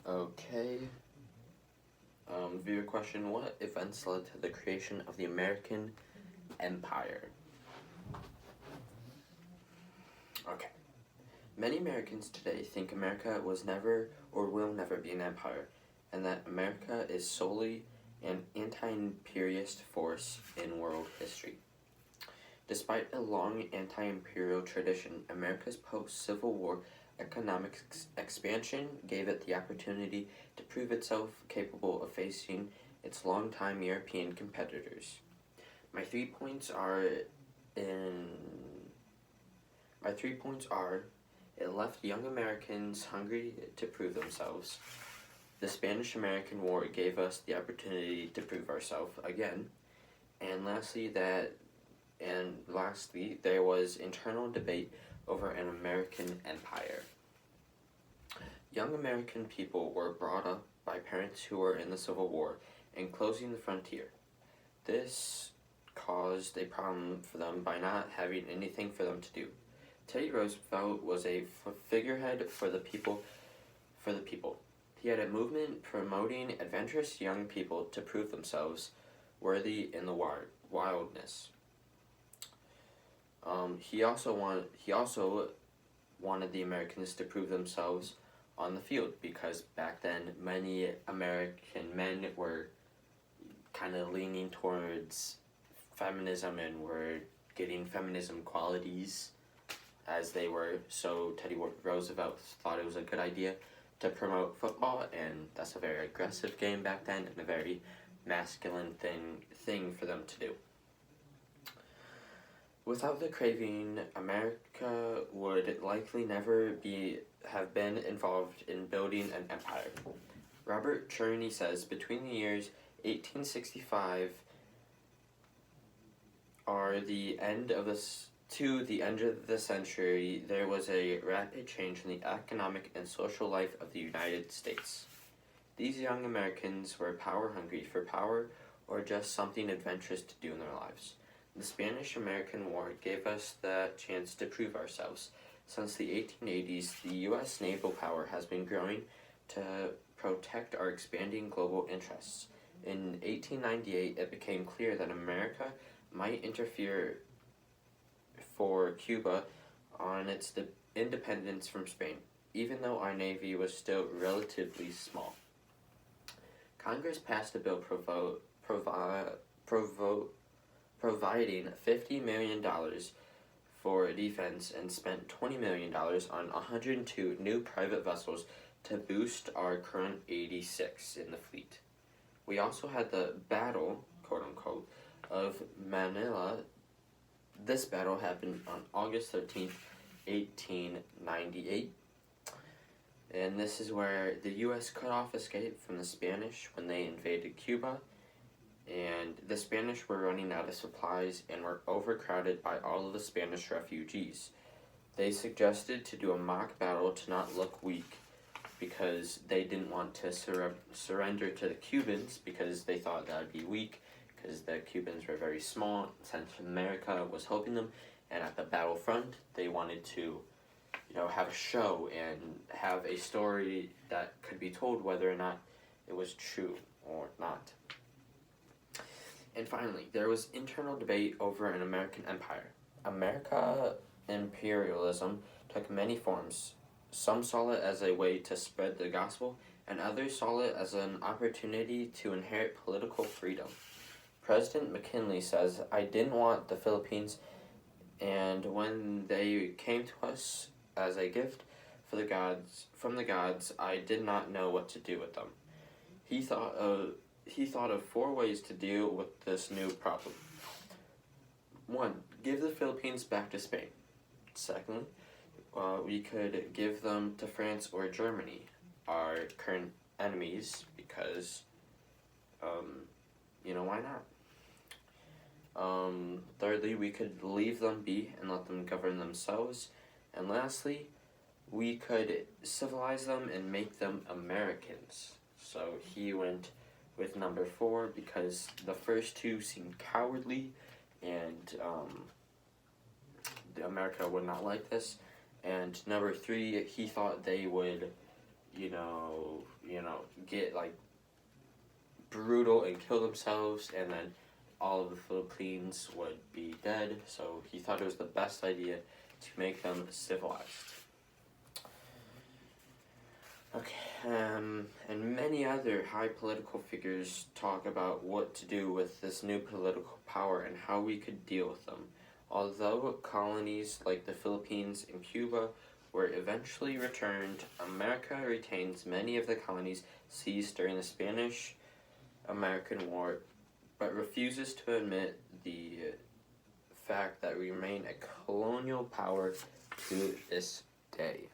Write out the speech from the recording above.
Okay. Viewer question: what events led to the creation of the American Empire? Okay. Many Americans today think America was never or will never be an empire, and that America is solely an anti-imperialist force in world history. Despite a long anti-imperial tradition, America's post-Civil War economic expansion gave it the opportunity to prove itself capable of facing its longtime European competitors. My 3 points are in my 3 points are it left young Americans hungry to prove themselves. The Spanish-American War gave us the opportunity to prove ourselves again. And lastly, there was internal debate over an American empire. Young American people were brought up by parents who were in the Civil War and closing the frontier. This caused a problem for them by not having anything for them to do. Teddy Roosevelt was a figurehead for the people. He had a movement promoting adventurous young people to prove themselves worthy in the wildness. He also wanted the Americans to prove themselves on the field, because back then many American men were kind of leaning towards feminism and were getting feminism qualities as they were. So Teddy Roosevelt thought it was a good idea to promote football, and that's a very aggressive game back then and a very masculine thing for them to do. Without the craving, America would likely never have been involved in building an empire. Robert Cherney says between the years 1865 to the end of the century, there was a rapid change in the economic and social life of the United States. These young Americans were power-hungry for power or just something adventurous to do in their lives. The Spanish-American War gave us the chance to prove ourselves. Since the 1880s, the U.S. naval power has been growing to protect our expanding global interests. In 1898, it became clear that America might interfere for Cuba on its independence from Spain, even though our navy was still relatively small. Congress passed a bill providing $50 million for defense and spent $20 million on 102 new private vessels to boost our current 86 in the fleet. We also had the battle, quote unquote, of Manila. This battle happened on August 13th, 1898. And this is where the U.S. cut off escape from the Spanish when they invaded Cuba. And the Spanish were running out of supplies and were overcrowded by all of the Spanish refugees. They suggested to do a mock battle to not look weak, because they didn't want to surrender to the Cubans, because they thought that would be weak, because the Cubans were very small. Central America was helping them, and at the battlefront, they wanted to, have a show and have a story that could be told whether or not it was true or not. And finally, there was internal debate over an American empire. American imperialism took many forms. Some saw it as a way to spread the gospel, and others saw it as an opportunity to inherit political freedom. President McKinley says, "I didn't want the Philippines, and when they came to us as a gift from the gods, I did not know what to do with them." He thought of 4 ways to deal with this new problem. 1. Give the Philippines back to Spain. Secondly, we could give them to France or Germany, our current enemies, because, why not? Thirdly, we could leave them be and let them govern themselves. And lastly, we could civilize them and make them Americans. So he went with number 4 because the first 2 seemed cowardly, and America would not like this. And number 3, he thought they would get like brutal and kill themselves, and then all of the Philippines would be dead. So he thought it was the best idea to make them civilized. Okay, and many other high political figures talk about what to do with this new political power and how we could deal with them. Although colonies like the Philippines and Cuba were eventually returned, America retains many of the colonies seized during the Spanish-American War, but refuses to admit the fact that we remain a colonial power to this day.